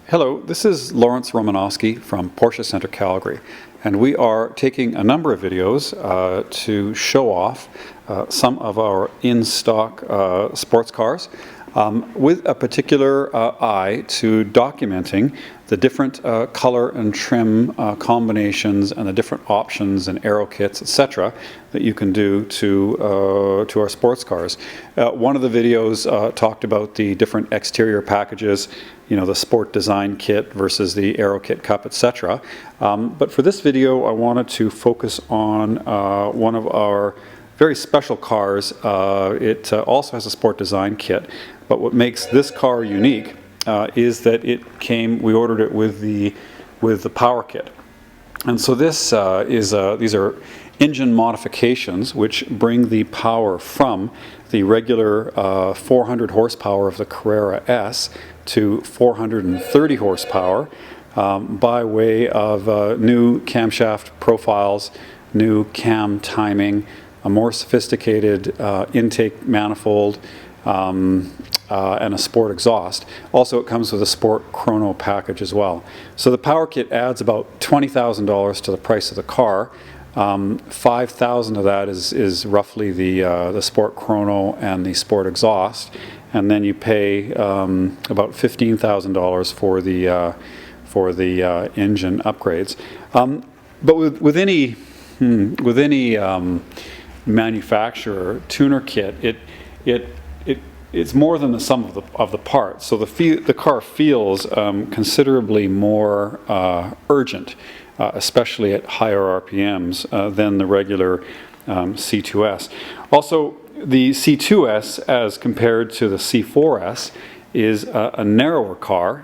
Hello, this is Lawrence Romanowski from Porsche Center Calgary, and we are taking a number of videos to show off some of our in-stock sports cars with a particular eye to documenting the different color and trim combinations and the different options and aero kits, etc., that you can do to our sports cars. One of the videos talked about the different exterior packages, you know, the sport design kit versus the aero kit cup, etc. But for this video, I wanted to focus on one of our very special cars. It also has a sport design kit, but what makes this car unique is that we ordered it with the Powerkit. And so this these are engine modifications which bring the power from the regular 400 horsepower of the Carrera S to 430 horsepower by way of new camshaft profiles, new cam timing, a more sophisticated intake manifold, and a sport exhaust. Also, it comes with a sport chrono package as well. So the Powerkit adds about $20,000 to the price of the car. $5,000 of that is roughly the sport chrono and the sport exhaust, and then you pay about $15,000 for the engine upgrades. But with any manufacturer tuner kit, it's more than the sum of the parts. So the car feels considerably more urgent, especially at higher RPMs than the regular C2S. Also, the C2S, as compared to the C4S, is a narrower car,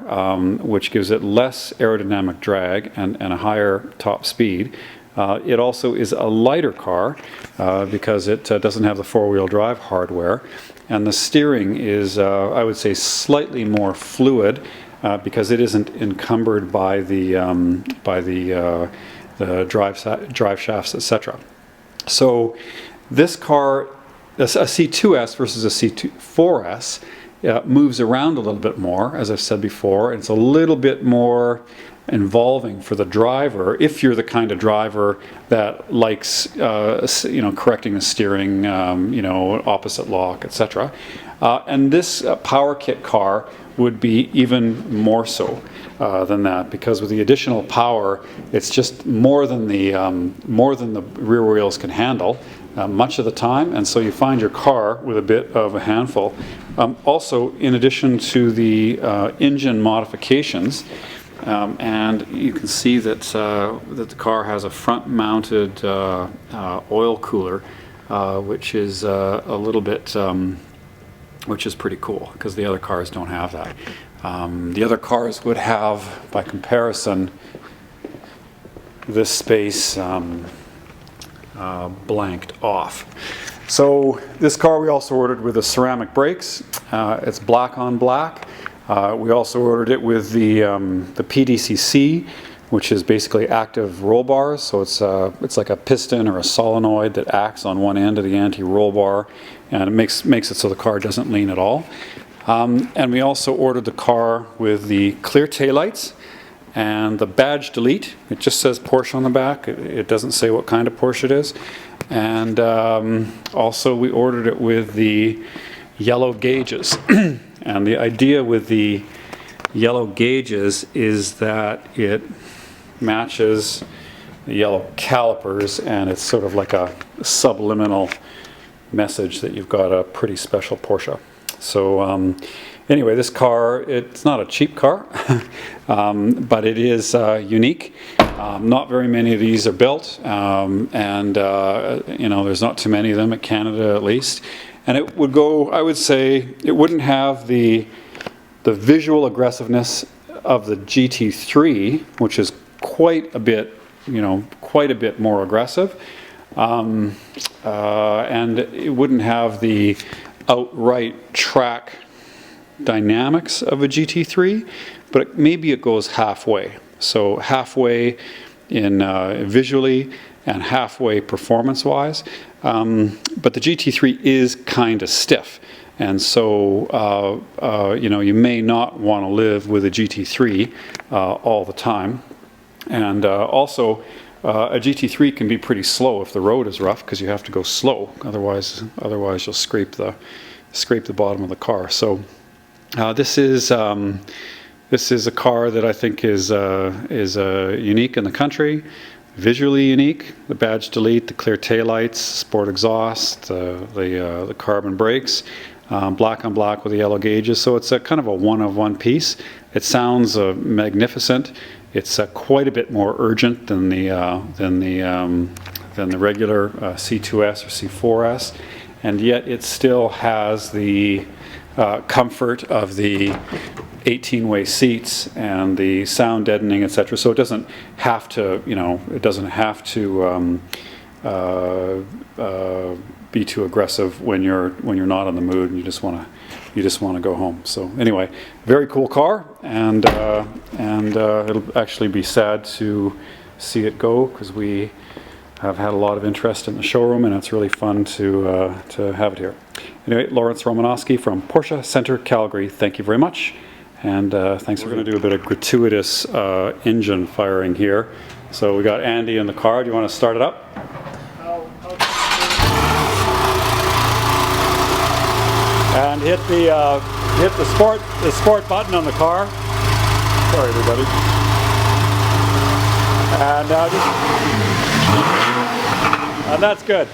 which gives it less aerodynamic drag and a higher top speed. It also is a lighter car because it doesn't have the four-wheel drive hardware, and the steering is, I would say, slightly more fluid because it isn't encumbered by the drive shafts, etc. So this car, a C2S versus a C4S, moves around a little bit more, as I've said before. It's a little bit more involving for the driver if you're the kind of driver that likes correcting the steering, opposite lock, etc. And this Powerkit car would be even more so than that, because with the additional power, it's just more than the rear wheels can handle much of the time, and so you find your car with a bit of a handful. Also, in addition to the engine modifications, and you can see that the car has a front-mounted oil cooler, which is a little bit, which is pretty cool because the other cars don't have that. The other cars would have, by comparison, this space blanked off. So this car we also ordered with the ceramic brakes. It's black on black. We also ordered it with the PDCC, which is basically active roll bars. So it's like a piston or a solenoid that acts on one end of the anti-roll bar, and it makes it so the car doesn't lean at all. And we also ordered the car with the clear taillights and the badge delete. It just says Porsche on the back. It doesn't say what kind of Porsche it is. And also we ordered it with the yellow gauges. And the idea with the yellow gauges is that it matches the yellow calipers, and it's sort of like a subliminal message that you've got a pretty special Porsche. So anyway, this car, it's not a cheap car, but it is unique. Not very many of these are built, and there's not too many of them in Canada at least. And it would go, I would say, it wouldn't have the visual aggressiveness of the GT3, which is quite a bit more aggressive, and it wouldn't have the outright track dynamics of a GT3, but maybe it goes halfway. So halfway in visually and halfway performance-wise. But the GT3 is kind of stiff. and so you know, you may not want to live with a GT3 all the time. And also, a GT3 can be pretty slow if the road is rough, because you have to go slow. Otherwise you'll scrape the bottom of the car. So this is a car that I think is unique in the country, visually unique. The badge delete, the clear taillights, sport exhaust, the carbon brakes, black on black with the yellow gauges. So it's a kind of a one-of-one piece. It sounds magnificent. It's quite a bit more urgent than the regular C2S or C4S, and yet it still has the comfort of the 18-way seats and the sound deadening, etc. So it doesn't have to, you know, it doesn't have to be too aggressive when you're not in the mood and you just want to go home. So anyway, very cool car, and it'll actually be sad to see it go, because we have had a lot of interest in the showroom, and it's really fun to have it here. Anyway, Lawrence Romanowski from Porsche Center, Calgary. Thank you very much, and thanks. We're going to do a bit of gratuitous engine firing here. So we got Andy in the car. Do you want to start it up? And hit the sport button on the car. Sorry, everybody. And now and that's good.